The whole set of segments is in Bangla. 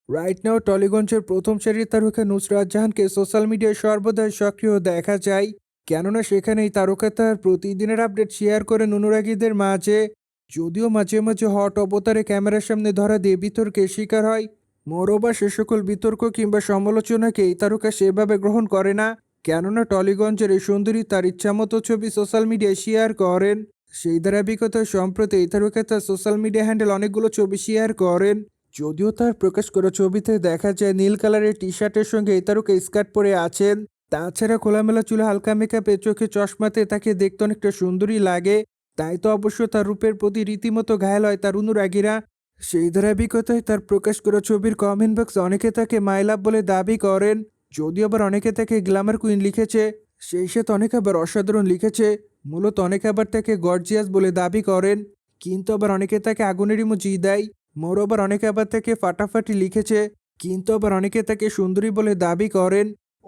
রাইট নাও টলিগঞ্জের প্রথম সারির তারকা নুসরাত জাহানকে সোশ্যাল মিডিয়ায় সর্বদাই সক্রিয় দেখা যায়। কেননা সেখানেই তারকা তার প্রতিদিনের আপডেট শেয়ার করেন অনুরাগীদের মাঝে। যদিও মাঝে মাঝে হট অবতারে ক্যামেরার সামনে ধরা দিয়ে বিতর্কের শিকার হয়, মোরবা সে সকল বিতর্ক কিংবা সমালোচনাকে এই তারকা সেভাবে গ্রহণ করে না। কেননা টলিগঞ্জের এই সুন্দরী তার ইচ্ছামতো ছবি সোশ্যাল মিডিয়ায় শেয়ার করেন। সেই ধারাবাহিকতায় সম্প্রতি এই তারকা তার সোশ্যাল মিডিয়া হ্যান্ডেল অনেকগুলো ছবি শেয়ার করেন। যদিও তার প্রকাশ করা ছবিতে দেখা যায় নীল কালারের টি শার্টের সঙ্গে এই তারকা স্কার্ট পরে আছেন। তাছাড়া খোলামেলা চুলে হালকা মেকআপে চোখে চশমাতে তাকে দেখতে অনেকটা সুন্দরী লাগে। তাই তো অবশ্য তার রূপের প্রতি রীতিমতো ঘায়াল হয় তার অনুরাগীরা। সেই ধারাবাহিকতায় তার প্রকাশ করা ছবির কমেন্ট বক্সে অনেকে তাকে মাই লাভ বলে দাবি করেন। যদিও আবার অনেকে তাকে গ্ল্যামার কুইন লিখেছে, সেই সাথে অনেকে আবার অসাধারণ লিখেছে। মূলত অনেকে আবার তাকে গর্জিয়াস বলে দাবি করেন। কিন্তু আবার অনেকে তাকে আগুনের ইমোজি দেয়। মোরওভার অনেকে আবার তাকে ফাটাফাটি লিখেছে। কিন্তু আবার অনেকে তাকে সুন্দরী বলে দাবি করেন।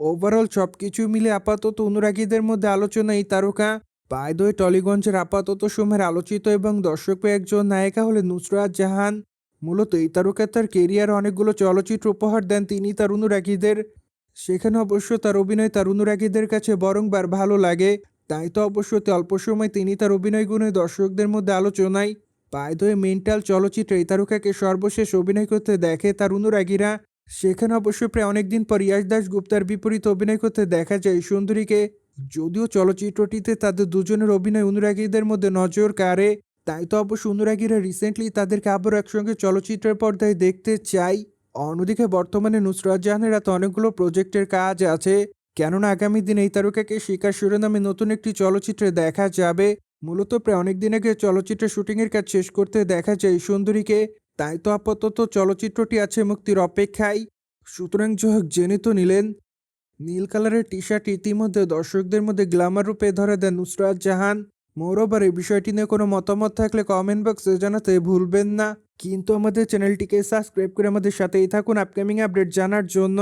ওভারঅল সবকিছু মিলে আপাতত অনুরাগীদের মধ্যে আলোচনা এই তারকা। বাই দ্য ওয়ে, টলিগঞ্জের আপাতত সময়ের আলোচিত এবং দর্শকপ্রিয় একজন নায়িকা হলেন নুসরাত জাহান। মূলত এই তারকা তার কেরিয়ারে অনেকগুলো চলচ্চিত্র উপহার দেন তিনি তার অনুরাগীদের। সেখানে অবশ্য তার অভিনয় তার অনুরাগীদের কাছে বরংবার ভালো লাগে। তাই তো অবশ্য অল্প সময় তিনি তার অভিনয় গুণে দর্শকদের মধ্যে আলোচনায়। বাই দ্য ওয়ে, মেন্টাল চলচ্চিত্রে এই তারকাকে সর্বশেষ অভিনয় করতে দেখে তার অনুরাগীরা। সেখানে অবশ্য প্রায় অনেকদিন পর ইয়াশ দাশগুপ্তার বিপরীতে অভিনয় করতে দেখা যায় এই সুন্দরীকে। যদিও চলচ্চিত্রটিতে তাদের দুজনের অভিনয় অনুরাগীদের মধ্যে নজর কাড়ে। তাই তো অবশ্য অনুরাগীরা রিসেন্টলি তাদেরকে আবারও একসঙ্গে চলচ্চিত্রের পর্দায় দেখতে চাই। অন্যদিকে বর্তমানে নুসরাত জাহানের হাতে অনেকগুলো প্রজেক্টের কাজ আছে। কেননা আগামী দিনে এই তারকাকে শিকার শিরোনামে নতুন একটি চলচ্চিত্রে দেখা যাবে। মূলত প্রায় অনেকদিন আগে চলচ্চিত্রের শুটিংয়ের কাজ শেষ করতে দেখা যায় এই সুন্দরীকে। তাই তো আপাতত চলচ্চিত্রটি আছে মুক্তির অপেক্ষায়। সুতরাং যাই হোক, জেনে তো নিলেন নীল কালারের টি শার্ট ইতিমধ্যে দর্শকদের মধ্যে গ্ল্যামার রূপে ধরে দেন নুসরাত জাহান। মোরওভার এই বিষয়টি নিয়ে কোনো মতামত থাকলে কমেন্ট বক্সে জানাতে ভুলবেন না। কিন্তু আমাদের চ্যানেলটিকে সাবস্ক্রাইব করে আমাদের সাথেই থাকুন আপকামিং আপডেট জানার জন্য।